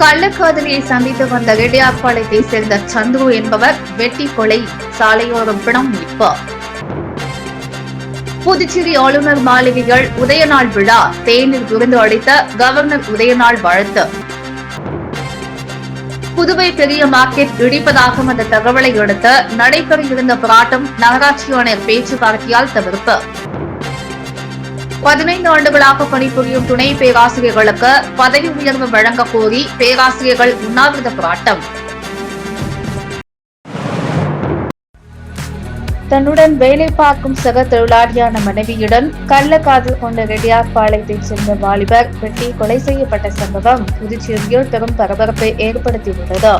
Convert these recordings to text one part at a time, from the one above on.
கள்ளக்காதலியை சந்தித்து வந்த இடியாப்பாளையத்தை சேர்ந்த சந்துரு என்பவர் வெட்டி கொலை, சாலையோரம் பிணம் மீட்பு. புதுச்சேரி ஆளுநர் மாளிகைகள் உதயநாள் விழா, தேநீர் விருந்து அளித்த கவர்னர் உதயநாள் வாழ்த்து. புதுவை பெரிய மார்க்கெட் இடிப்பதாக வந்த தகவலை அடுத்து நடைபெற இருந்த போராட்டம் நகராட்சி ஆணையர் பேச்சுவார்த்தையால் தவிர்ப்பு. 15 ஆண்டுகளாக பணிபுரியும் துணை பேராசிரியர்களுக்கு பதவி உயர்வு வழங்க கோரி பேராசிரியர்கள் உண்ணாவிரத போராட்டம். தன்னுடன் வேலை பார்க்கும் சக தொழிலாளியான மனைவியுடன் கள்ளக்காதல் கொண்ட ரெட்டியார்பாளையத்தைச் சேர்ந்த வாலிபர் வெட்டி கொலை செய்யப்பட்ட சம்பவம் புதுச்சேரியில் பெரும் பரபரப்பை ஏற்படுத்தியுள்ளது.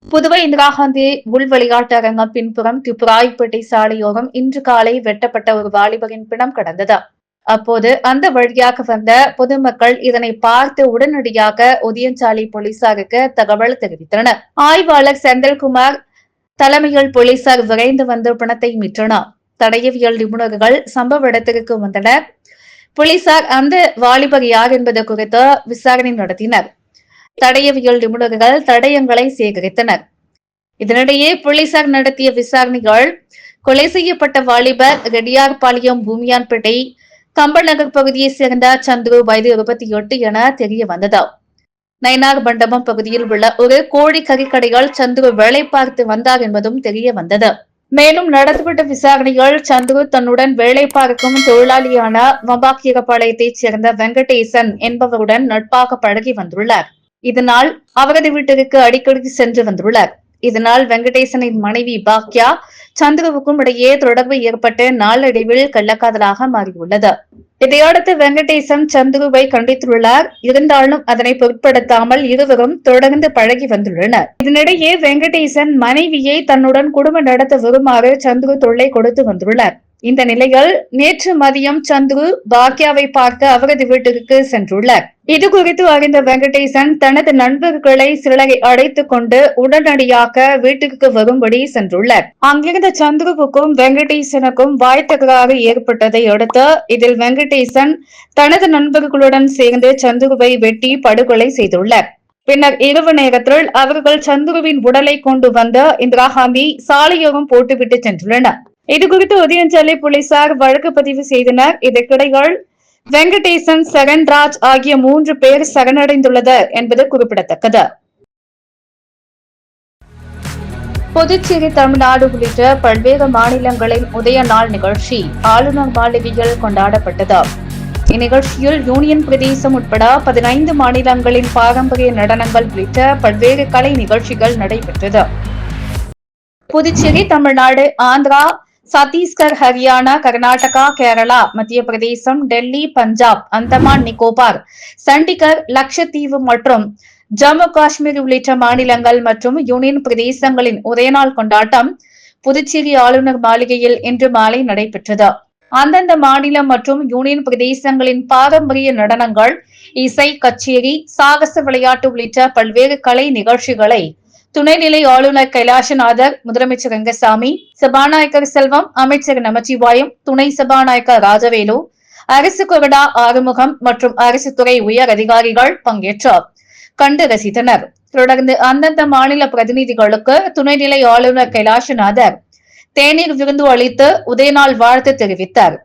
புதுவை இந்திரா காந்தி உள் விளையாட்டு அரங்கம் பின்புறம் திப்புராய்பேட்டை சாலையோரம் இன்று காலை வெட்டப்பட்ட ஒரு வாலிபரின் பிணம் கிடந்தது. அப்போது அந்த வழியாக வந்த பொதுமக்கள் இதனை பார்த்து உடனடியாக உதயஞ்சாலை போலீசாருக்கு தகவல் தெரிவித்தனர். ஆய்வாளர் செந்தில்குமார் தலைமையில் போலீசார் விரைந்து வந்து பிணத்தை மீட்டனர். தடயவியல் நிபுணர்கள் சம்பவ இடத்திற்கு வந்தனர். போலீசார் அந்த வாலிபர் யார் என்பது குறித்து விசாரணை நடத்தினர். தடயவியல் நிபுணர்கள் தடயங்களை சேகரித்தனர். இதனிடையே போலீசார் நடத்திய விசாரணைகள் கொலை செய்யப்பட்ட வாலிபர் ரெட்டியார்பாளையம் பூமியான்பேட்டை கம்பநகர் பகுதியைச் சேர்ந்த சந்துரு வயது 28 என தெரிய வந்தது. நயினார் மண்டபம் பகுதியில் உள்ள ஒரு கோழி கறிக்கடையில் சந்துரு வேலை பார்த்து வந்தார் என்பதும் தெரிய வந்தது. மேலும் நடத்தப்பட்ட விசாரணைகள் சந்துரு தன்னுடன் வேலை பார்க்கும் தொழிலாளியான வம்பாக்கீரபாளையத்தைச் சேர்ந்த வெங்கடேசன் என்பவருடன் நட்பாக பழகி வந்துள்ளார். இதனால் அவரது வீட்டிற்கு அடிக்கடி சென்று வந்துள்ளார். இதனால் வெங்கடேசனின் மனைவி பாக்யா சந்துருவுக்கும் இடையே தொடர்பு ஏற்பட்டு நாளடைவில் கள்ளக்காதலாக மாறியுள்ளது. இதையடுத்து வெங்கடேசன் சந்துருவை கண்டித்துள்ளார். இருந்தாலும் அதனை பொருட்படுத்தாமல் இருவரும் தொடர்ந்து பழகி வந்துள்ளனர். இதனிடையே வெங்கடேசன் மனைவியை தன்னுடன் குடும்பம் நடத்த வருமாறு சந்துரு தொல்லை கொடுத்து வந்துள்ளார். இந்த நிலையில் நேற்று மதியம் சந்துரு பாக்யாவை பார்க்க அவரது வீட்டிற்கு சென்றுள்ளார். இதுகுறித்து அறிந்த வெங்கடேசன் தனது நண்பர்களை சிலரை அழைத்துக் கொண்டு உடனடியாக வீட்டிற்கு வரும்படி சென்றுள்ளார். அங்கிருந்த சந்துருவுக்கும் வெங்கடேசனுக்கும் வாய் தகராறு ஏற்பட்டதை அடுத்து இதில் வெங்கடேசன் தனது நண்பர்களுடன் சேர்ந்து சந்துருவை வெட்டி படுகொலை செய்துள்ளார். பின்னர் இரவு நேரத்தில் அவர்கள் சந்துருவின் உடலை கொண்டு வந்த இந்திரா காந்தி சாலையோரம் போட்டுவிட்டு சென்றுள்ளனர். இதுகுறித்து உதயஞ்சாலை போலீசார் வழக்கு பதிவு செய்தனர். இதற்கிடையில் வெங்கடேசன், சரண்ராஜ் ஆகிய 3 பேர் சரணடைந்துள்ளது என்பது குறிப்பிடத்தக்கது. புதுச்சேரி, தமிழ்நாடு உள்ளிட்ட பல்வேறு மாநிலங்களின் உதய நாள் நிகழ்ச்சி ஆளுநர் மாளிகையில் கொண்டாடப்பட்டது. இந்நிகழ்ச்சியில் யூனியன் பிரதேசம் உட்பட 15 மாநிலங்களின் பாரம்பரிய நடனங்கள் உள்ளிட்ட பல்வேறு கலை நிகழ்ச்சிகள் நடைபெற்றது. புதுச்சேரி, தமிழ்நாடு, ஆந்திரா, சத்தீஸ்கர், ஹரியானா, கர்நாடகா, கேரளா, மத்திய பிரதேசம், டெல்லி, பஞ்சாப், அந்தமான் நிக்கோபார், சண்டிகர், லட்சத்தீவு மற்றும் ஜம்மு காஷ்மீர் உள்ளிட்ட மாநிலங்கள் மற்றும் யூனியன் பிரதேசங்களின் உதயநாள் கொண்டாட்டம் புதுச்சேரி ஆளுநர் மாளிகையில் இன்று மாலை நடைபெற்றது. அந்தந்த மாநிலம் மற்றும் யூனியன் பிரதேசங்களின் பாரம்பரிய நடனங்கள், இசை கச்சேரி, சாகச விளையாட்டு உள்ளிட்ட பல்வேறு கலை நிகழ்ச்சிகளை துணைநிலை ஆளுநர் கைலாசநாதர், முதலமைச்சர் ரங்கசாமி, சபாநாயகர் செல்வம், அமைச்சர் நமச்சிவாயம், துணை சபாநாயகர் ராஜவேலு, அரசு கொறடா ஆறுமுகம் மற்றும் அரசு துறை உயர் அதிகாரிகள் பங்கேற்று கண்டு ரசித்தனர். தொடர்ந்து அந்தந்த மாநில பிரதிநிதிகளுக்கு துணைநிலை ஆளுநர் கைலாசநாதர் தேநீர் விருந்து அளித்து உதயநாள் வாழ்த்து தெரிவித்தார்.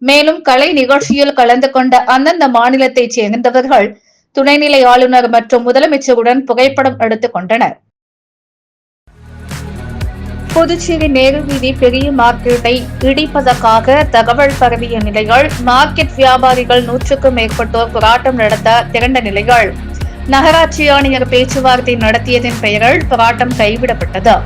மேலும் கலை நிகழ்ச்சியில் கலந்து கொண்ட அந்தந்த மாநிலத்தைச் சேர்ந்தவர்கள் துணைநிலை ஆளுநர் மற்றும் முதலமைச்சருடன் புகைப்படம் எடுத்துக் கொண்டனர். புதுச்சேரி நேரு வீதி பெரிய மார்க்கெட்டை இடிப்பதற்காக தகவல் பரவிய நிலையில் மார்க்கெட் வியாபாரிகள் 100க்கும் மேற்பட்டோர் போராட்டம் நடத்த திரண்ட நிலையில் நகராட்சி ஆணையர் பேச்சுவார்த்தை நடத்தியதன் பெயரில் போராட்டம் கைவிடப்பட்டது.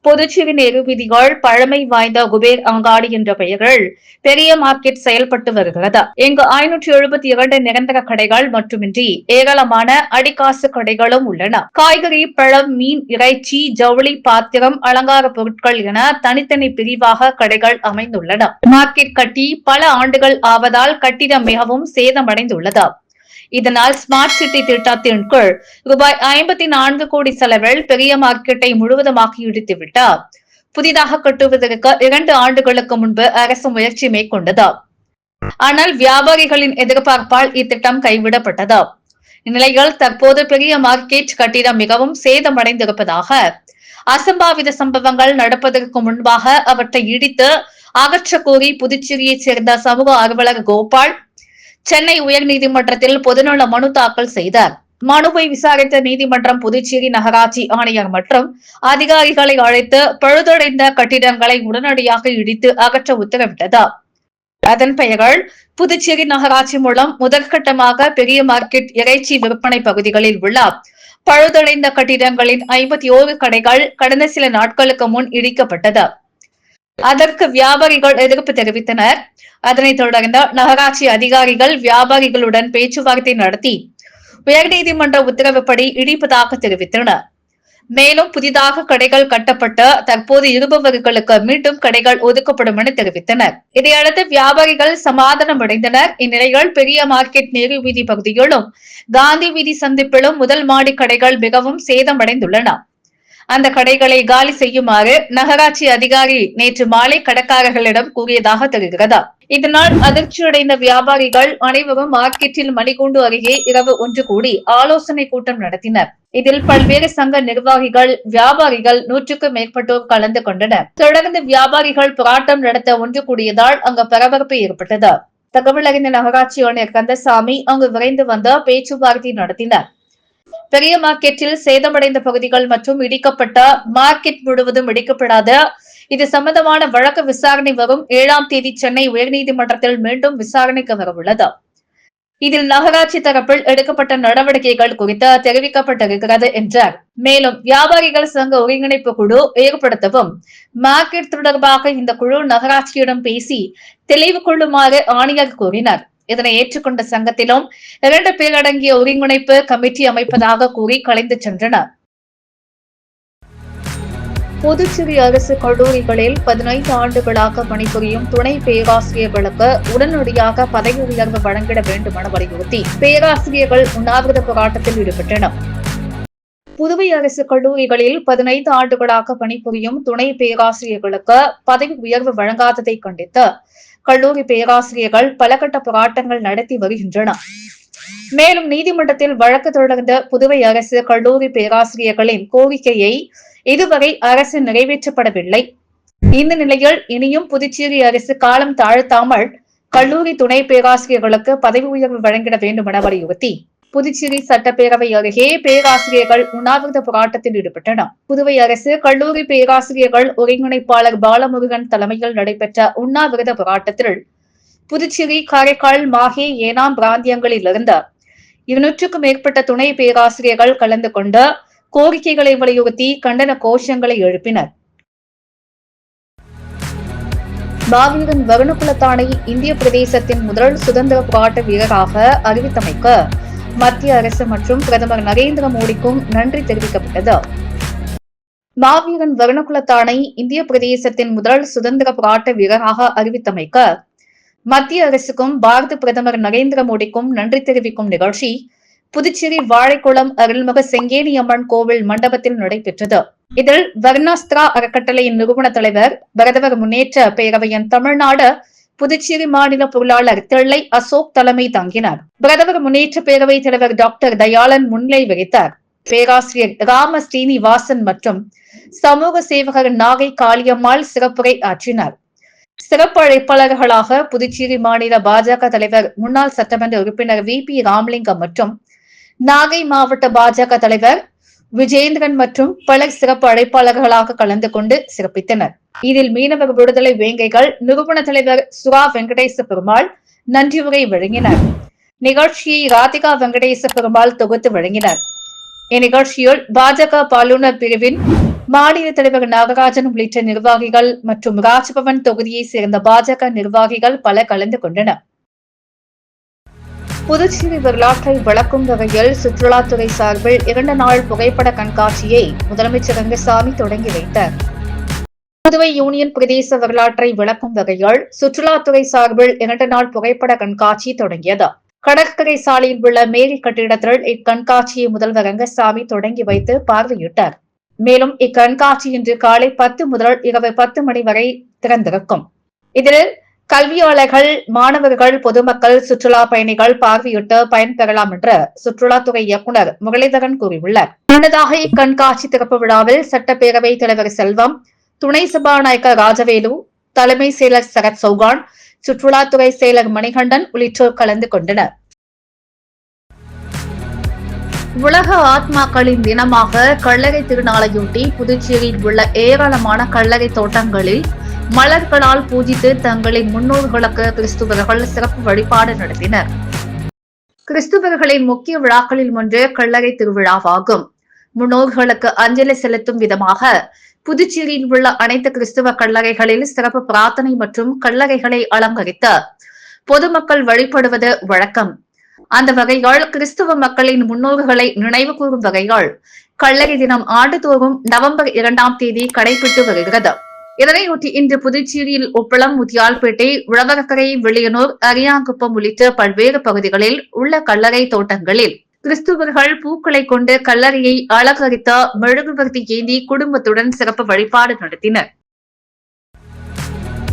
புதுச்சேரி நேரு வீதிகள் பழமை வாய்ந்த குபேர் அங்காடி என்ற பெயரில் பெரிய மார்க்கெட் செயல்பட்டு வருகிறது. இங்கு 572 நிரந்தர கடைகள் மட்டுமின்றி ஏராளமான அடிக்காசு கடைகளும் உள்ளன. காய்கறி, பழம், மீன், இறைச்சி, ஜவுளி, பாத்திரம், அலங்கார பொருட்கள் என தனித்தனி பிரிவாக கடைகள் அமைந்துள்ளன. மார்க்கெட் கட்டி பல ஆண்டுகள் ஆவதால் கட்டிடம் மிகவும் சேதமடைந்துள்ளது. இதனால் ஸ்மார்ட் சிட்டி திட்டத்தின் கீழ் ரூபாய் 54 கோடி செலவில் பெரிய மார்க்கெட்டை முழுவதுமாக இடித்துவிட்டார். புதிதாக கட்டுவதற்கு 2 ஆண்டுகளுக்கு முன்பு அரசு முயற்சி மேற்கொண்டது. ஆனால் வியாபாரிகளின் எதிர்பார்ப்பால் இத்திட்டம் கைவிடப்பட்டது. இந்நிலையில் தற்போது பெரிய மார்க்கெட் கட்டிடம் மிகவும் சேதமடைந்திருப்பதாக, அசம்பாவித சம்பவங்கள் நடப்பதற்கு முன்பாக அவற்றை இடித்து அகற்றக் கோரி புதுச்சேரியைச் சேர்ந்த சமூக ஆர்வலர் கோபால் சென்னை உயர்நீதிமன்றத்தில் பொதுநல மனு தாக்கல் செய்தார். மனுவை விசாரித்த நீதிமன்றம் புதுச்சேரி நகராட்சி ஆணையர் மற்றும் அதிகாரிகளை அழைத்து பழுதடைந்த கட்டிடங்களை உடனடியாக இடித்து அகற்ற உத்தரவிட்டது. அதன் பெயர்கள் புதுச்சேரி நகராட்சி மூலம் முதற்கட்டமாக பெரிய மார்க்கெட் இறைச்சி விற்பனை பகுதிகளில் உள்ள பழுதடைந்த கட்டிடங்களின் 51 கடைகள் கடந்த சில நாட்களுக்கு முன் இடிக்கப்பட்டது. அதற்கு வியாபாரிகள் எதிர்ப்பு தெரிவித்தனர். அதனைத் தொடர்ந்து நகராட்சி அதிகாரிகள் வியாபாரிகளுடன் பேச்சுவார்த்தை நடத்தி உயர்நீதிமன்ற உத்தரவுப்படி இடிப்பதாக தெரிவித்தனர். மேலும் புதிதாக கடைகள் கட்டப்பட்டு தற்போது இருப்பவர்களுக்கு மீண்டும் கடைகள் ஒதுக்கப்படும் என தெரிவித்தனர். இதையடுத்து வியாபாரிகள் சமாதானம் அடைந்தனர். இந்நிலையில் பெரிய மார்க்கெட் நேரு வீதி பகுதியிலும் காந்தி வீதி சந்திப்பிலும் முதல் மாடி கடைகள் மிகவும் சேதமடைந்துள்ளன. அந்த கடைகளை காலி செய்யுமாறு நகராட்சி அதிகாரி நேற்று மாலை கடைக்காரர்களிடம் கூறியதாக தெரிகிறது. இதனால் அதிர்ச்சியடைந்த வியாபாரிகள் அனைவரும் மார்க்கெட்டில் மணிக்கூண்டு அருகே இரவு ஒன்று கூடி ஆலோசனை கூட்டம் நடத்தினர். இதில் பல்வேறு சங்க நிர்வாகிகள், வியாபாரிகள் 100க்கும் மேற்பட்டோர் கலந்து கொண்டனர். தொடர்ந்து வியாபாரிகள் போராட்டம் நடத்த ஒன்று கூடியதால் அங்கு பரபரப்பு ஏற்பட்டது. தகவல் அறிந்த நகராட்சி ஆணையர் கந்தசாமி அங்கு விரைந்து வந்து பேச்சுவார்த்தை நடத்தினார். பெரிய மார்க்கெட்டில் சேதமடைந்த பகுதிகள் மற்றும் இடிக்கப்பட்ட மார்க்கெட் முழுவதும் இடிக்கப்படாத இது சம்பந்தமான வழக்கு விசாரணை வரும் 7ஆம் தேதி சென்னை உயர்நீதிமன்றத்தில் மீண்டும் விசாரணைக்கு வரவுள்ளது. இதில் நகராட்சி தரப்பில் எடுக்கப்பட்ட நடவடிக்கைகள் குறித்து தெரிவிக்கப்பட்டிருக்கிறது என்றார். மேலும் வியாபாரிகள் சங்க ஒருங்கிணைப்பு குழு ஏற்படுத்தவும், மார்க்கெட் தொடர்பாக இந்த குழு நகராட்சியிடம் பேசி தெளிவு கொள்ளுமாறு ஆணையர் கூறினார். இதனை ஏற்றுக்கொண்ட சங்கத்திலும் 2 பேர் அடங்கிய ஒருங்கிணைப்பு கமிட்டி அமைப்பதாக கூறி கலைந்து சென்றனர். புதுச்சேரி அரசு கல்லூரிகளில் 15 ஆண்டுகளாக பணிபுரியும் துணை பேராசிரியர்களுக்கு உடனடியாக பதவி உயர்வு வழங்கிட வேண்டும் என வலியுறுத்தி பேராசிரியர்கள் உண்ணாவிரத போராட்டத்தில் ஈடுபட்டனர். புதுவை அரசு கல்லூரிகளில் 15 ஆண்டுகளாக பணிபுரியும் துணை பேராசிரியர்களுக்கு பதவி உயர்வு வழங்காததை கண்டித்து கல்லூரி பேராசிரியர்கள் பல கட்ட போராட்டங்கள் நடத்தி வருகின்றனர். மேலும் நீதிமன்றத்தில் வழக்கு தொடர்ந்த புதுவை அரசு கல்லூரி பேராசிரியர்களின் கோரிக்கையை இதுவரை அரசு நிறைவேற்றப்படவில்லை. இந்த நிலையில் இனியும் புதுச்சேரி அரசு காலம் தாழ்த்தாமல் கல்லூரி துணை பேராசிரியர்களுக்கு பதவி உயர்வு வழங்கிட வேண்டும் என வலியுறுத்தி புதுச்சேரி சட்டப்பேரவை அருகே பேராசிரியர்கள் உண்ணாவிரத போராட்டத்தில் ஈடுபட்டனர். புதுவை அரசு கல்லூரி பேராசிரியர்கள் ஒருங்கிணைப்பாளர் பாலமுருகன் தலைமையில் நடைபெற்ற உண்ணாவிரத போராட்டத்தில் புதுச்சேரி, காரைக்கால், மாஹே, ஏனாம் பிராந்தியங்களில் இருந்து 200க்கும் மேற்பட்ட துணை பேராசிரியர்கள் கலந்து கொண்டு கோரிக்கைகளை வலியுறுத்தி கண்டன கோஷங்களை எழுப்பினர். மாவீரன் வருணகுலத்தானை இந்திய பிரதேசத்தின் முதல் சுதந்திர போராட்ட வீரராக அறிவித்தமைக்க மத்திய அரசு மற்றும் பிரதமர் நரேந்திர மோடிக்கும் நன்றி தெரிவிக்கப்பட்டது. மாவீரன் வருணகுலத்தானை இந்திய பிரதேசத்தின் முதல் சுதந்திர போராட்ட வீரராக அறிவித்தமைக்க மத்திய அரசுக்கும் பாரத பிரதமர் நரேந்திர மோடிக்கும் நன்றி தெரிவிக்கும் நிகழ்ச்சி புதுச்சேரி வாழைக்குளம் அருள்மிகு செங்கேணியம்மன் கோவில் மண்டபத்தில் நடைபெற்றது. இதில் வர்ணாஸ்திரா அறக்கட்டளையின் நிறுவன தலைவர், பிரதமர் முன்னேற்ற பேரவையின் தமிழ்நாடு புதுச்சேரி மாநில பொருளாளர் தில்லை அசோக் தலைமை தாங்கினார். பிரதமர் முன்னேற்ற பேரவை தலைவர் டாக்டர் தயாளன் முன்னிலை வகித்தார். பேராசிரியர் ராம ஸ்ரீனிவாசன் மற்றும் சமூக சேவகர் நாகை காளியம்மாள் சிறப்புரை ஆற்றினார். சிறப்பு அழைப்பாளர்களாக புதுச்சேரி மாநில பாஜக தலைவர், முன்னாள் சட்டமன்ற உறுப்பினர் VP ராமலிங்கம் மற்றும் நாகை மாவட்ட பாஜக தலைவர் விஜேந்திரன் மற்றும் பலர் சிறப்பு அழைப்பாளர்களாக கலந்து கொண்டு சிறப்பித்தனர். இதில் மீனவர் விடுதலை வேங்கைகள் நிறுவன தலைவர் சுரா வெங்கடேச பெருமாள் நன்றியுரை வழங்கினார். நிகழ்ச்சியை ராதிகா வெங்கடேச பெருமாள் தொகுத்து வழங்கினார். இந்நிகழ்ச்சியில் பாஜக பாலுநர் பிரிவின் மாநில தலைவர் நாகராஜன் உள்ளிட்ட நிர்வாகிகள் மற்றும் ராஜ்பவன் தொகுதியை சேர்ந்த பாஜக நிர்வாகிகள் பல கலந்து கொண்டனர். புதுச்சேரி வரலாற்றை விளக்கும் வகையில் சுற்றுலாத்துறை சார்பில் 2 நாள் புகைப்பட கண்காட்சியை முதலமைச்சர் ரங்கசாமி தொடங்கி வைத்தார். புதுவை யூனியன் பிரதேச வரலாற்றை விளக்கும் வகையில் சுற்றுலாத்துறை சார்பில் 2 நாள் புகைப்பட கண்காட்சி தொடங்கியது. கடற்கரை சாலையில் உள்ள மேரி கட்டிடத்தில் இக்கண்காட்சியை முதல்வர் ரங்கசாமி தொடங்கி வைத்து பார்வையிட்டார். மேலும் இக்கண்காட்சி இன்று காலை 10 முதல் இரவு 10 மணி வரை திறந்திருக்கும். இதில் கல்வியாளர்கள், மாணவர்கள், பொதுமக்கள், சுற்றுலா பயணிகள் பார்வையிட்டு பயன்பெறலாம் என்று சுற்றுலாத்துறை இயக்குநர் முரளிதரன் கூறியுள்ளார். முன்னதாக இக்கண்காட்சி திறப்பு விழாவில் சட்டப்பேரவைத் தலைவர் செல்வம், துணை சபாநாயகர் ராஜவேலு, தலைமை செயலர் சரத் சௌகான், சுற்றுலாத்துறை செயலர் மணிகண்டன் உள்ளிட்டோர் கலந்து கொண்டனர். உலக ஆத்மாக்களின் தினமாக கல்லறை திருநாளையொட்டி புதுச்சேரியில் உள்ள ஏராளமான கல்லறை தோட்டங்களில் மலர்களால் பூஜித்து தங்களின் முன்னோர்களுக்கு கிறிஸ்துவர்கள் சிறப்பு வழிபாடு நடத்தினர். கிறிஸ்துவர்களின் முக்கிய விழாக்களில் ஒன்று கல்லறை திருவிழாவாகும். முன்னோர்களுக்கு அஞ்சலி செலுத்தும் விதமாக புதுச்சேரியில் உள்ள அனைத்து கிறிஸ்துவ கல்லறைகளில் சிறப்பு பிரார்த்தனை மற்றும் கல்லறைகளை அலங்கரித்து பொதுமக்கள் வழிபடுவது வழக்கம். அந்த வகையால் கிறிஸ்துவ மக்களின் முன்னோர்களை நினைவு கூறும் வகையால் கல்லறை தினம் ஆண்டுதோறும் நவம்பர் 2ஆம் தேதி கடைபிடித்து வருகிறது. இதனையொட்டி இன்று புதுச்சேரியில் உப்பளம், முத்தியால்பேட்டை, உழவர்கரை, வெளியனூர், அரியாங்குப்பம் உள்ளிட்ட பல்வேறு பகுதிகளில் உள்ள கல்லறை தோட்டங்களில் கிறிஸ்துவர்கள் பூக்களை கொண்டு கல்லறையை அலங்கரித்த மெழுகுவர்த்தி ஏந்தி குடும்பத்துடன் சிறப்பு வழிபாடு நடத்தினர்.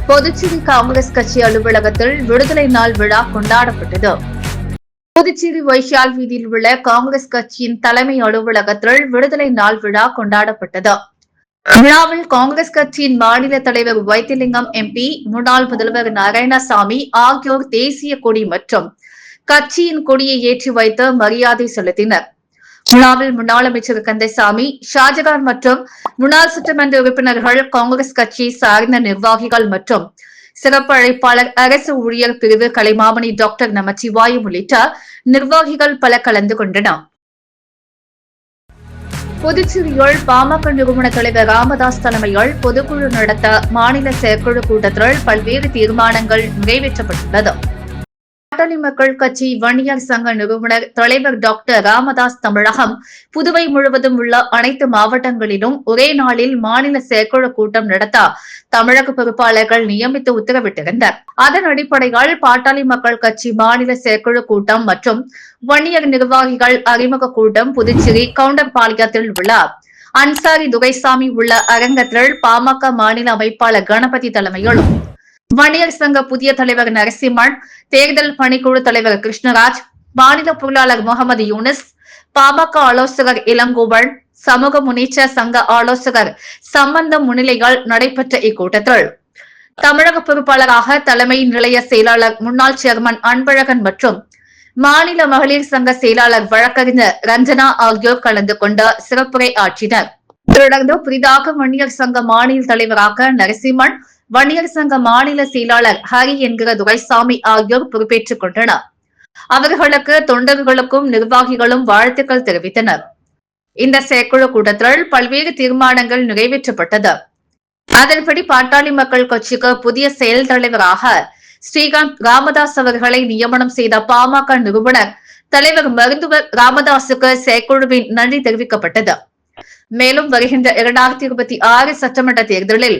புதுச்சேரி காங்கிரஸ் கட்சி அலுவலகத்தில் விடுதலை நாள் விழா கொண்டாடப்பட்டது. புதுச்சேரி வைஷால் வீதியில் உள்ள காங்கிரஸ் கட்சியின் தலைமை அலுவலகத்தில் விடுதலை நாள் விழா கொண்டாடப்பட்டது. விழாவில் காங்கிரஸ் கட்சியின் மாநில தலைவர் வைத்திலிங்கம் எம்பி, முன்னாள் முதல்வர் நாராயணசாமி ஆகியோர் தேசிய கொடி மற்றும் கட்சியின் கொடியை ஏற்றி வைத்து மரியாதை செலுத்தினர். விழாவில் முன்னாள் அமைச்சர் கந்தசாமி, ஷாஜகான் மற்றும் முன்னாள் சட்டமன்ற உறுப்பினர்கள், காங்கிரஸ் கட்சி சார்ந்த நிர்வாகிகள் மற்றும் சிறப்பு அழைப்பாளர், அரசு ஊழியர் பிரிவு கலைமாமணி டாக்டர் நமச்சிவாயம் உள்ளிட்ட நிர்வாகிகள் பல கலந்து கொண்டனர். புதுச்சேரியில் பாமக நிறுவன தலைவர் ராமதாஸ் தலைமையில் பொதுக்குழு நடத்த மாநில செயற்குழு கூட்டத்தில் பல்வேறு தீர்மானங்கள் நிறைவேற்றப்பட்டுள்ளது. பாட்டாளி மக்கள் கட்சி வன்னியர் சங்க நிறுவனர் தலைவர் டாக்டர் ராமதாஸ் தமிழகம், புதுவை முழுவதும் உள்ள அனைத்து மாவட்டங்களிலும் ஒரே நாளில் மாநில செயற்குழு கூட்டம் நடத்த தமிழக பொறுப்பாளர்கள் நியமித்து உத்தரவிட்டிருந்தார். அதன் அடிப்படையில் பாட்டாளி மக்கள் கட்சி மாநில செயற்குழு கூட்டம் மற்றும் வன்னியர் நிர்வாகிகள் அறிமுக கூட்டம் புதுச்சேரி கவுண்டர்பாளையத்தில் உள்ள அன்சாரி துரைசாமி உள்ள அரங்கத்தில் பாமக மாநில அமைப்பாளர் கணபதி தலைமையிலும், வன்னியர் சங்க புதிய தலைவர் நரசிம்மன், தேர்தல் பணிக்குழு தலைவர் கிருஷ்ணராஜ், மாநில பொருளாளர் முகமது யூனிஸ், பாமக ஆலோசகர் இளங்கோவன், சமூக முன்னேற்ற சங்க ஆலோசகர் சம்பந்தம் முன்னிலையால் நடைபெற்ற இக்கூட்டத்தில் தமிழக பொறுப்பாளராக தலைமை நிலைய செயலாளர் முன்னாள் சேர்மன் அன்பழகன் மற்றும் மாநில மகளிர் சங்க செயலாளர் வழக்கறிஞர் ரஞ்சனா ஆகியோர் கலந்து கொண்டு சிறப்புரை ஆற்றினர். தொடர்ந்து புதிதாக வன்னியர் சங்க மாநில தலைவராக நரசிம்மன், வன்னியர் சங்க மாநில செயலாளர் ஹரி என்கிற துரைசாமி ஆகியோர் பொறுப்பேற்றுக் கொண்டனர். அவர்களுக்கு தொண்டர்களுக்கும் நிர்வாகிகளும் வாழ்த்துக்கள் தெரிவித்தனர். இந்த செயற்குழு கூட்டத்தில் பல்வேறு தீர்மானங்கள் நிறைவேற்றப்பட்டது. அதன்படி பாட்டாளி மக்கள் கட்சிக்கு புதிய செயல் தலைவராக ஸ்ரீகாந்த் ராமதாஸ் அவர்களை நியமனம் செய்த பாமக நிறுவனர் தலைவர் மருத்துவர் ராமதாசுக்கு செயற்குழுவின் நன்றி தெரிவிக்கப்பட்டது. மேலும் வருகின்ற 2026 சட்டமன்ற தேர்தலில்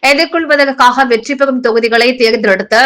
எதிர்கொள்வதற்காக வெற்றி பெறும் தொகுதிகளை தேர்ந்தெடுத்து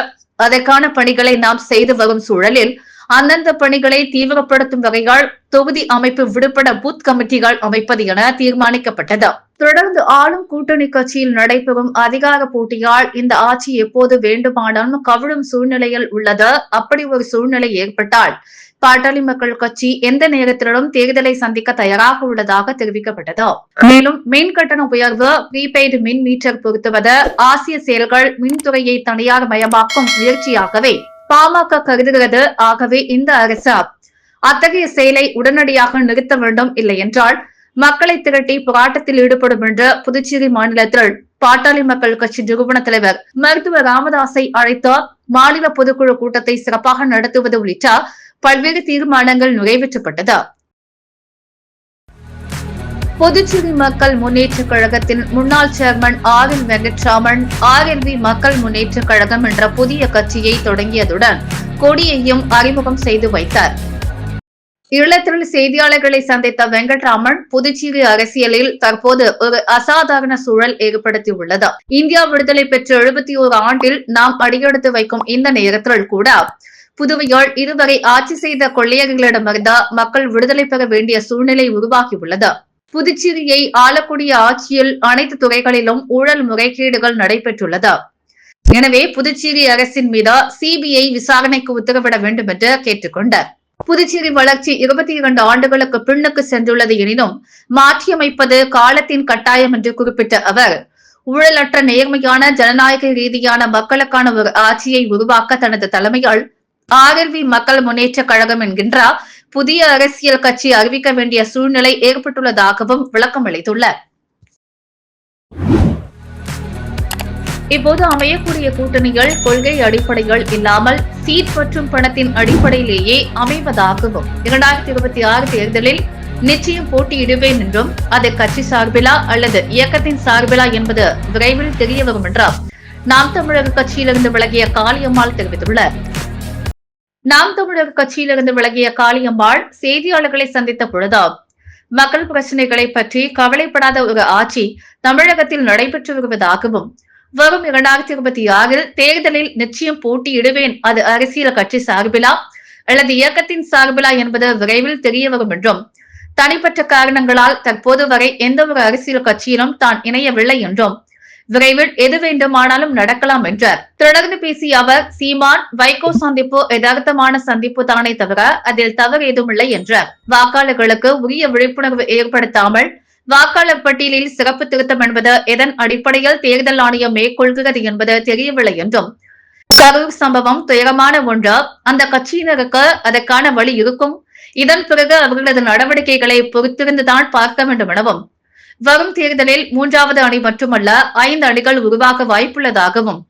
அதற்கான பணிகளை நாம் செய்து வரும் சூழலில் அந்தந்த பணிகளை தீவிரப்படுத்தும் வகையால் தொகுதி அமைப்பு விடுபட பூத் கமிட்டிகள் அமைப்பது என தீர்மானிக்கப்பட்டது. தொடர்ந்து ஆளும் கூட்டணி கட்சியில் நடைபெறும் அதிகார போட்டியால் இந்த ஆட்சி எப்போது வேண்டுமானாலும் கவிழும் சூழ்நிலையில் உள்ளது. அப்படி ஒரு சூழ்நிலை ஏற்பட்டால் பாட்டாளி மக்கள் கட்சி எந்த நேரத்திலும் தேர்தலை சந்திக்க தயாராக உள்ளதாக தெரிவிக்கப்பட்டது. மேலும் மின் கட்டண உயர்வு, ப்ரீபெய்டு மின் மீட்டர் பொருத்துவது ஆசிய செயல்கள் மின்துறையை தனியார் மயமாக்கும் முயற்சியாகவே பாமக கருதுகிறது. ஆகவே இந்த அரசு அத்தகைய செயலை உடனடியாக நிறுத்த வேண்டும், இல்லை என்றால் மக்களை திரட்டி போராட்டத்தில் ஈடுபடும் என்று புதுச்சேரி மாநிலத்தில் பாட்டாளி மக்கள் கட்சி நிறுவன தலைவர் மருத்துவர் ராமதாஸை அழைத்த மாநில பொதுக்குழு கூட்டத்தை சிறப்பாக நடத்துவது உள்ளிட்ட பல்வேறு தீர்மானங்கள் நிறைவேற்றப்பட்டது. புதுச்சேரி மக்கள் முன்னேற்ற கழகத்தின் முன்னாள் சேர்மன் ஆர்.எல். வெங்கட்ராமன் RLV மக்கள் முன்னேற்ற கழகம் என்ற புதிய கட்சியை தொடங்கியதுடன் கொடியையும் அறிமுகம் செய்து வைத்தார். இல்லத்தில் செய்தியாளர்களை சந்தித்த வெங்கட்ராமன், புதுச்சேரி அரசியலில் தற்போது ஒரு அசாதாரண சூழல் ஏற்படுத்தியுள்ளது. இந்தியா விடுதலை பெற்ற 71 ஆண்டில் நாம் அடியெடுத்து வைக்கும் இந்த நேரத்தில் கூட புதுவையில் இதுவரை ஆட்சி செய்த கொள்ளையர்களிடமிருந்து மக்கள் விடுதலை பெற வேண்டிய சூழ்நிலை உருவாகியுள்ளது. புதுச்சேரியை ஆளக்கூடிய ஆட்சியில் அனைத்து துறைகளிலும் ஊழல் முறைகேடுகள் நடைபெற்றுள்ளது. எனவே புதுச்சேரி அரசின் மீது சிபிஐ விசாரணைக்கு உத்தரவிட வேண்டும் என்று கேட்டுக் கொண்டார். புதுச்சேரி வளர்ச்சி 22 ஆண்டுகளுக்கு பின்னுக்கு சென்றுள்ளது எனினும் மாற்றியமைப்பது காலத்தின் கட்டாயம் என்று குறிப்பிட்ட அவர், ஊழலற்ற நேர்மையான ஜனநாயக ரீதியான மக்களுக்கான ஒரு ஆட்சியை உருவாக்க தனது தலைமையால் RLV மக்கள் முன்னேற்ற கழகம் என்கின்ற புதிய அரசியல் கட்சி அறிவிக்க வேண்டிய சூழ்நிலை ஏற்பட்டுள்ளதாகவும் விளக்கம் அளித்துள்ளார். இப்போது அமையக்கூடிய கூட்டணிகள் கொள்கை அடிப்படைகள் இல்லாமல் சீட் மற்றும் பணத்தின் அடிப்படையிலேயே அமைவதாகவும் 2026 தேர்தலில் நிச்சயம் போட்டியிடுவேன் என்றும் அது கட்சி சார்பிலா அல்லது இயக்கத்தின் சார்பிலா என்பது விரைவில் தெரிய வரும் என்றார் நாம் தமிழர் கட்சியிலிருந்து விலகிய காளியம்மாள் தெரிவித்துள்ளார். நாம் தமிழர் கட்சியிலிருந்து விலகிய காளியம்மாள் செய்தியாளர்களை சந்தித்த பொழுது, மக்கள் பிரச்சினைகளை பற்றி கவலைப்படாத ஒரு ஆட்சி தமிழகத்தில் நடைபெற்று வருவதாகவும், வரும் 2026 தேர்தலில் நிச்சயம் போட்டியிடுவேன், அது அரசியல் கட்சி சார்பிலா அல்லது இயக்கத்தின் சார்பிலா என்பது விரைவில் தெரிய வரும் என்றும், தனிப்பட்ட காரணங்களால் தற்போது வரை எந்த ஒரு அரசியல் கட்சியிலும் தான் இணையவில்லை என்றும், விரைவில் எது வேண்டுமானாலும் நடக்கலாம் என்றார். தொடர்ந்து பேசிய அவர், சீமான் வைகோ சந்திப்பு யதார்த்தமான சந்திப்பு தானே தவிர அதில் தவறு ஏதுமில்லை என்றார். வாக்காளர்களுக்கு உரிய விழிப்புணர்வு ஏற்படுத்தாமல் வாக்காளர் பட்டியலில் சிறப்பு திருத்தம் என்பது எதன் அடிப்படையில் தேர்தல் ஆணையம் மேற்கொள்கிறது என்பது தெரியவில்லை என்றும், கரூர் சம்பவம் துயரமான ஒன்று, அந்த கட்சியினருக்கு அதற்கான வழி இருக்கும், இதன் பிறகு அவர்களது நடவடிக்கைகளை பொறுத்திருந்துதான் பார்க்க வேண்டும் எனவும், வரும் தேர்தலில் 3வது அணி மட்டுமல்ல 5 அணிகள் உருவாக வாய்ப்புள்ளதாகவும்,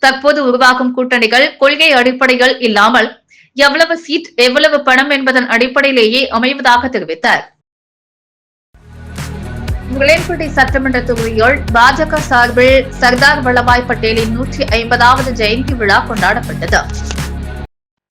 தற்போது உருவாகும் கூட்டணிகள் கொள்கை அடிப்படைகள் இல்லாமல் எவ்வளவு சீட் எவ்வளவு பணம் என்பதன் அடிப்படையிலேயே அமைவதாக தெரிவித்தார். உலேன்பேட்டை சட்டமன்ற தொகுதியில் பாஜக சார்பில் சர்தார் வல்லபாய் பட்டேலின் 150வது ஜெயந்தி விழா கொண்டாடப்பட்டது.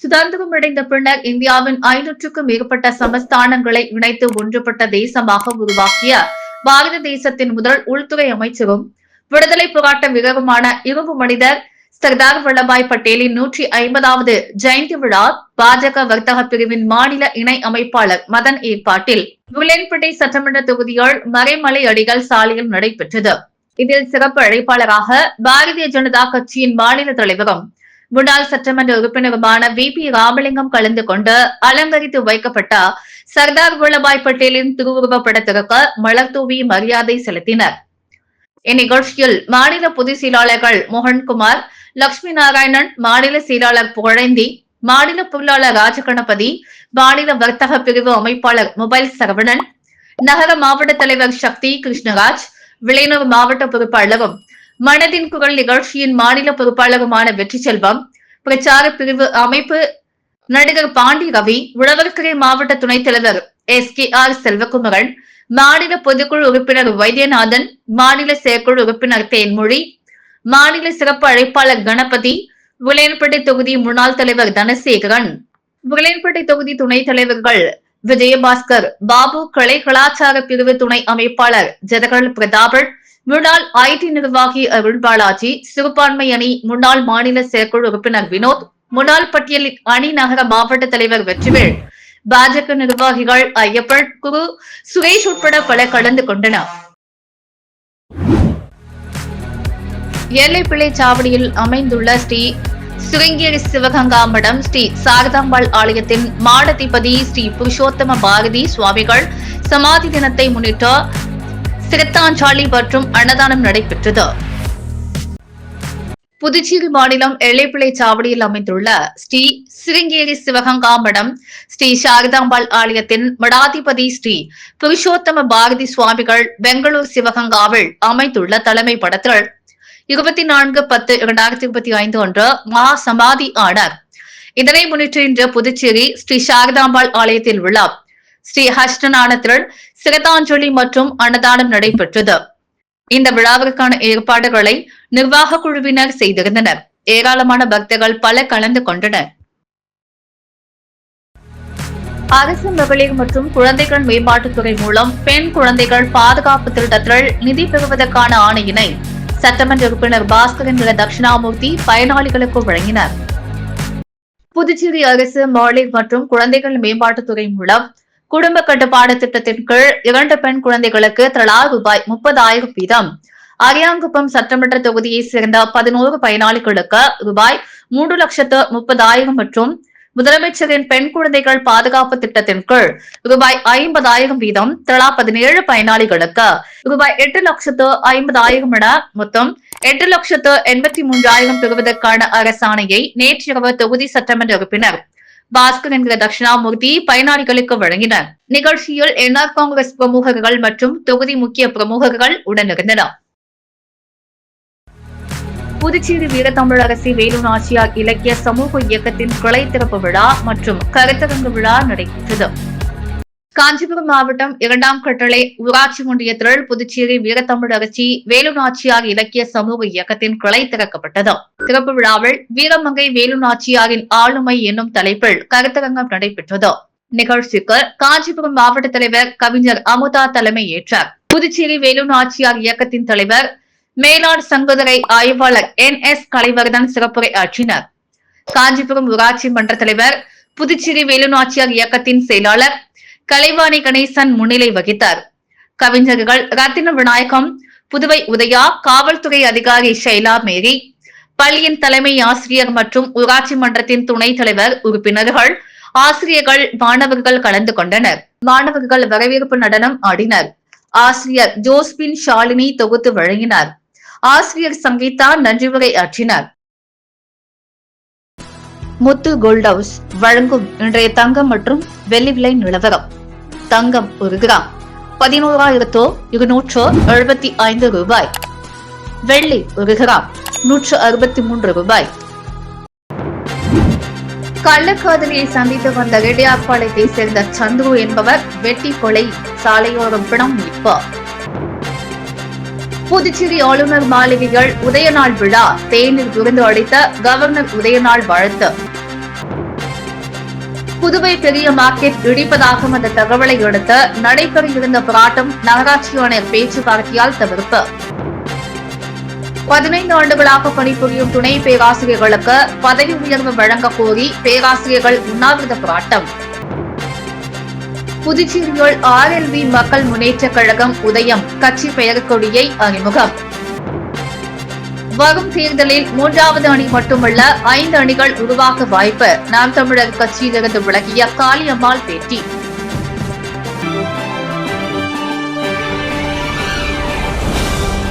சுதந்திரம் அடைந்த பின்னர் இந்தியாவின் 500க்கும் மேற்பட்ட சமஸ்தானங்களை இணைத்து ஒன்றுபட்ட தேசமாக உருவாக்கிய பாரத தேசத்தின் முதல் உள்துறை அமைச்சரும் விடுதலை போராட்ட வீரருமான இரும்பு மனிதர் சர்தார் வல்லபாய் பட்டேலின் 150வது ஜெயந்தி விழா பாஜக வர்த்தக பிரிவின் மாநில இணை அமைப்பாளர் மதன் ஏற்பாட்டில் உலேன்பேட்டை சட்டமன்ற தொகுதியில் மறைமலை அடிகள் சாலையில் நடைபெற்றது. இதில் சிறப்பு அழைப்பாளராக பாரதிய ஜனதா கட்சியின் மாநில தலைவரும் முன்னாள் சட்டமன்ற உறுப்பினருமான VP ராமலிங்கம் கலந்து கொண்டு அலங்கரித்து வைக்கப்பட்ட சர்தார் வல்லபாய் பட்டேலின் திருவுருவப் படத்திற்கு மலர் தூவி மரியாதை செலுத்தினர். இந்நிகழ்ச்சியில் மாநில பொதுச் செயலாளர்கள் மோகன்குமார், லட்சுமி நாராயணன், மாநில செயலாளர் புகழேந்தி, மாநில பொருளாளர் ராஜகணபதி, மாநில வர்த்தக பிரிவு அமைப்பாளர் மொபைல் சரவணன், நகர மாவட்ட தலைவர் சக்தி கிருஷ்ணராஜ், விளைநூர் மாவட்ட பொறுப்பாளரும் மனதின் குரல் நிகழ்ச்சியின் மாநில பொறுப்பாளருமான வெற்றி செல்வம், பிரச்சார பிரிவு அமைப்பு நடிகர் பாண்டி ரவி, உழவர்கரை மாவட்ட துணைத் தலைவர் SKR செல்வகுமரன், மாநில பொதுக்குழு உறுப்பினர் வைத்தியநாதன், மாநில செயற்குழு உறுப்பினர் தேன்மொழி, மாநில சிறப்பு அழைப்பாளர் கணபதி, உலேன்பேட்டை தொகுதி முன்னாள் தலைவர் தனசேகரன், உலேன்பேட்டை தொகுதி துணைத் தலைவர்கள் விஜயபாஸ்கர், பாபு, கலை கலாச்சார பிரிவு துணை அமைப்பாளர் ஜெதகல் பிரதாபன், முன்னாள் IT நிர்வாகி அருள் பாலாஜி, சிறுபான்மை அணி முன்னாள் மாநில செயற்குழு உறுப்பினர் வினோத், முன்னாள் பட்டியல் அணி நகர மாவட்ட தலைவர் வெற்றிவேல், பாஜக நிர்வாகிகள் ஐயப்பன், குரு, சுரேஷ் உட்பட பலர் கலந்து கொண்டனர். எல்லைப்பிள்ளை சாவடியில் அமைந்துள்ள ஸ்ரீ சுருங்கேரி சிவகங்கா மடம் ஸ்ரீ சாரதாம்பாள் ஆலயத்தின் மாடதிபதி ஸ்ரீ புருஷோத்தம பாரதி சுவாமிகள் சமாதி தினத்தை முன்னிட்டு சிரத்தாஞ்சாலி மற்றும் அன்னதானம் நடைபெற்றது. புதுச்சேரி மாநிலம் எல்லைப்பிள்ளை சாவடியில் அமைந்துள்ள ஸ்ரீ சிருங்கேரி சிவகங்கா மடம் ஸ்ரீ சாரதாம்பாள் ஆலயத்தின் மடாதிபதி ஸ்ரீ புருஷோத்தம பாரதி சுவாமிகள் பெங்களூர் சிவகங்காவில் அமைந்துள்ள தலைமை படத்தில் 24/10/2025 அன்று மகா சமாதி ஆனார். இதனை முன்னிட்டு இன்று புதுச்சேரி ஸ்ரீ சாரதாம்பாள் ஆலயத்தில் உள்ள ஸ்ரீ ஹஸ்டநாதத்தில் சிரத்தாஞ்சலி மற்றும் அன்னதானம் நடைபெற்றது. இந்த விழாவிற்கான ஏற்பாடுகளை நிர்வாக குழுவினர் செய்திருந்தனர். ஏராளமான பக்தர்கள் பல கலந்து கொண்டனர். அரசு மகளிர் மற்றும் குழந்தைகள் மேம்பாட்டுத்துறை மூலம் பெண் குழந்தைகள் பாதுகாப்பு திட்டத்தில் நிதி பெறுவதற்கான ஆணையினை சட்டமன்ற உறுப்பினர் பாஸ்கரன் தட்சிணாமூர்த்தி பயனாளிகளுக்கு வழங்கினார். புதுச்சேரி அரசு மகளிர் மற்றும் குழந்தைகள் மேம்பாட்டுத்துறை மூலம் குடும்ப கட்டுப்பாடு திட்டத்தின் கீழ் 2 பெண் குழந்தைகளுக்கு தலா ரூபாய் 30,000 வீதம் அரியாங்குப்பம் சட்டமன்ற தொகுதியைச் சேர்ந்த 11 பயனாளிகளுக்கு ரூபாய் 3,30,000 மற்றும் முதலமைச்சரின் பெண் குழந்தைகள் பாதுகாப்பு திட்டத்தின் கீழ் ரூபாய் 50,000 வீதம் தலா 17 பயனாளிகளுக்கு ரூபாய் 8,50,000 என மொத்தம் 8,83,000 பெறுவதற்கான அரசாணையை நேற்றிரவு தொகுதி சட்டமன்ற உறுப்பினர் பாஸ்கர் என்கிற தட்சிணாமூர்த்தி பயனாளிகளுக்கு வழங்கினர். நிகழ்ச்சியில் என்ஆர் காங்கிரஸ் பிரமுகர்கள் மற்றும் தொகுதி முக்கிய பிரமுகர்கள் உடனிருந்தனர். புதுச்சேரி வீரத்தமிழரசி வேலு நாச்சியார் இலக்கிய சமூக இயக்கத்தின் கிளை திறப்பு விழா மற்றும் கருத்தரங்கு விழா நடைபெற்றது. காஞ்சிபுரம் மாவட்டம் 2ஆம் கட்டளை ஊராட்சி ஒன்றியத்தில் புதுச்சேரி வீரத்தமிழரசி வேலு நாச்சியார் இலக்கிய சமூக இயக்கத்தின் கிளை திறக்கப்பட்டது. திறப்பு விழாவில் வீரமங்கை வேலு நாச்சியாரின் ஆளுமை என்னும் தலைப்பில் கருத்தரங்கம் நடைபெற்றது. நிகழ்ச்சிக்கு காஞ்சிபுரம் மாவட்ட தலைவர் கவிஞர் அமுதா தலைமை ஏற்றார். புதுச்சேரி வேலு நாச்சியார் இயக்கத்தின் தலைவர் மேலாண் சங்கோதரை ஆய்வாளர் NS கலைவர்தன் சிறப்புரை ஆற்றினர். காஞ்சிபுரம் ஊராட்சி மன்ற தலைவர், புதுச்சேரி வேலு நாச்சியார் இயக்கத்தின் செயலாளர் கலைவாணி கணேசன் முன்னிலை வகித்தார். கவிஞர்கள் ரத்தின விநாயகம், புதுவை உதயா, காவல்துறை அதிகாரி ஷைலா மேரி, பள்ளியின் தலைமை ஆசிரியர் மற்றும் ஊராட்சி மன்றத்தின் துணைத் தலைவர், உறுப்பினர்கள், ஆசிரியர்கள், மாணவர்கள் கலந்து கொண்டனர். மாணவர்கள் வரவேற்பு நடனம் ஆடினர். ஆசிரியர் ஜோஸ்பின் ஷாலினி தொகுத்து வழங்கினார். ஆசிரியர் சங்கீதா நன்றிவுரை ஆற்றினார். முத்து கோல்ட் ஹவுஸ் வழங்கும் இன்றைய தங்கம் மற்றும் வெள்ளி விலை நிலவரம். தங்கம் 1 கிராம் 11,275 ரூபாய். வெள்ளி 1 கிராம் 163 ரூபாய். கள்ளக்காதலியை சந்தித்து வந்த ரெட்டியார்பாளையத்தை சேர்ந்த சந்துரு என்பவர் வெட்டி கொலை, சாலையோரம் பிணம் மீட்பு. புதுச்சேரி ஆளுநர் மாளிகைகள் உதயநாள் விழா, தேநீர் விருந்து அளித்த கவர்னர் உதயநாள் வாழ்த்து. புதுவை பெரிய மார்க்கெட் இடிப்பதாக வந்த தகவலை அடுத்து நடைபெற இருந்த போராட்டம் நகராட்சி ஆணையர் பேச்சுவார்த்தையால் தவிர்ப்பு. 15 ஆண்டுகளாக பணிபுரியும் துணை பேராசிரியர்களுக்கு பதவி உயர்வு வழங்க கோரி பேராசிரியர்கள் உண்ணாவிரத போராட்டம். புதுச்சேரியில் RLV மக்கள் முன்னேற்ற கழகம் உதயம் கட்சி பெயர் கொடியை அறிமுகம். வரும் தேர்தலில் 3வது அணி மட்டுமல்ல 5 அணிகள் உருவாக்க வாய்ப்பு. நாம் தமிழர் கட்சியிலிருந்து விலகிய காளியம்மாள் பேட்டி.